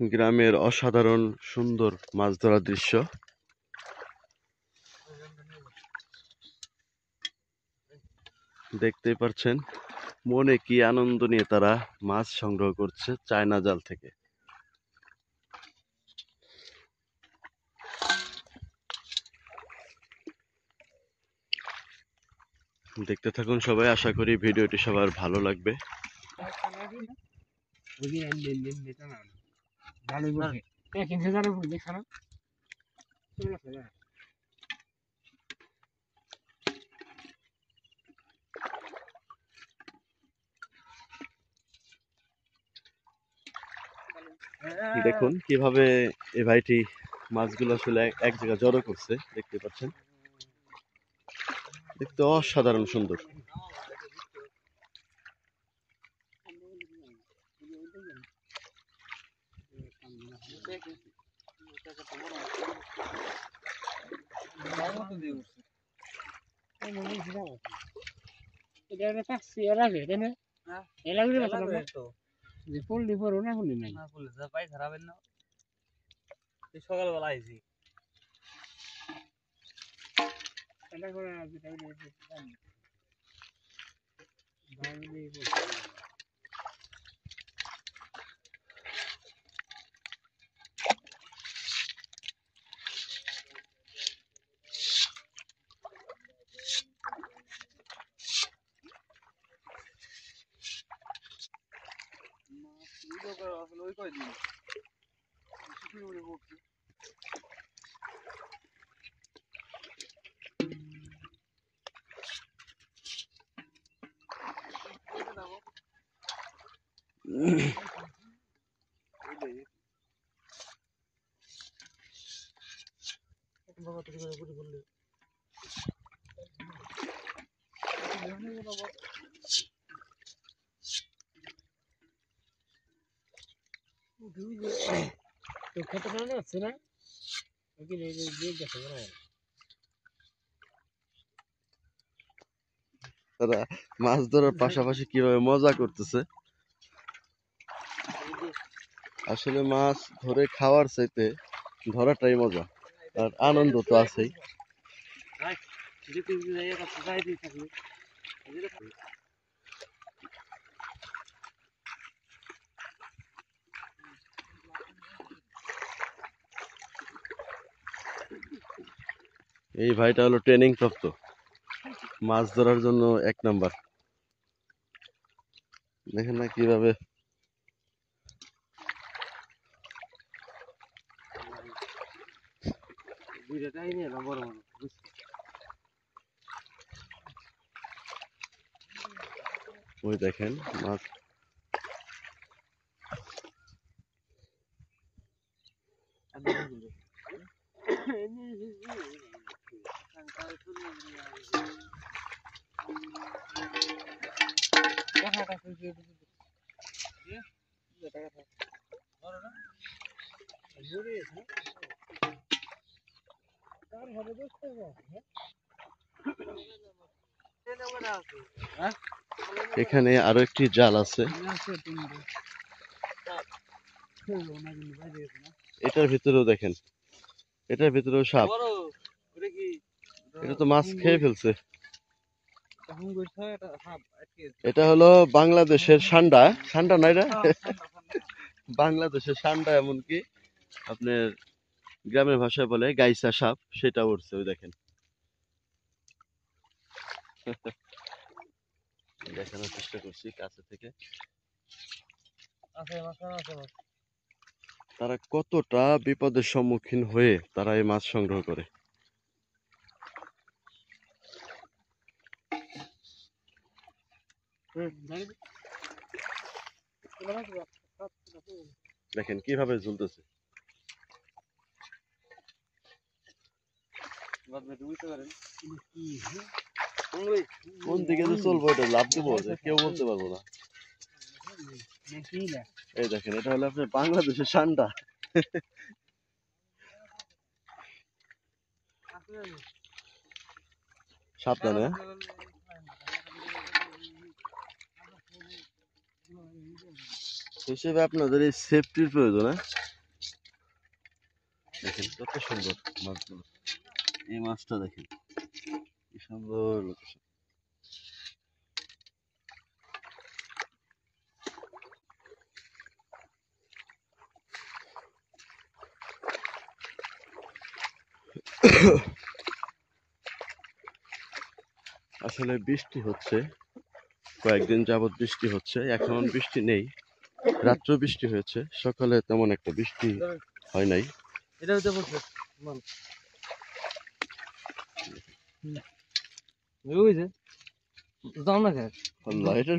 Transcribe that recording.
গ্রামের অসাধারণ সুন্দর মাছ ধরার দৃশ্য দেখতেই পাচ্ছেন। মনে কি আনন্দ নিয়ে তারা মাছ সংগ্রহ করছে চায়না জাল থেকে। দেখতে থাকুন সবাই, আশা করি ভিডিওটি সবার ভালো লাগবে। দেখুন কিভাবে এই ভাইটি মাছগুলো আসলে এক জায়গায় জড়ো করছে, দেখতে পাচ্ছেন। দেখতে অসাধারণ সুন্দর। সকালবেলা আইছি ওই কয়দিন তারা মাছ ধরার পাশাপাশি কিভাবে মজা করতেছে। আসলে মাছ ধরে খাওয়ার চাইতে ধরাটাই মজা, আর আনন্দ তো আছেই। এই ভাইটা হলো ট্রেনিং প্রাপ্ত, মাছ ধরার জন্য 1 নাম্বার। দেখেন না কিভাবে ওই দেখেন মাছ। এখানে আরো একটি জাল আছে, এটার ভিতরেও দেখেন, এটার ভিতরেও সাপ। এটা তো মাছ খেয়ে ফেলছে। এটা হলো বাংলাদেশের সান্ডা। সান্ডা না এটা? বাংলাদেশের সান্ডা, এমনকি আপনার গ্রামের ভাষায় বলে গাইসা সাপ, সেটা উঠছে। ওই দেখেন, দেখানোর চেষ্টা করছি কাছে থেকে তারা কতটা বিপদের সম্মুখীন হয়ে তারা এই মাছ সংগ্রহ করে। দেখেন কিভাবে ঝুলতেছে। কোন দিকে যে চলবো এটা লাভ দেবো কেউ বলতে পারবো না। এই দেখেন, এটা হলো আপনার বাংলাদেশের সান্ডা। সাবধানে। হিসেবে আপনাদের এই সেফটির প্রয়োজন। দেখেন কত সুন্দর মাছগুলো। এই মাছটা দেখেন কি সুন্দর লোকেশন। আসলে বৃষ্টি হচ্ছে, কয়েকদিন যাবত বৃষ্টি হচ্ছে, এখন বৃষ্টি নেই। রাত্রে বৃষ্টি হয়েছে, সকালে তেমন একটা বৃষ্টি হয় নাই। এটা হতে বলছে মান ওই যে যাও না কেন আল্লাহ, এটার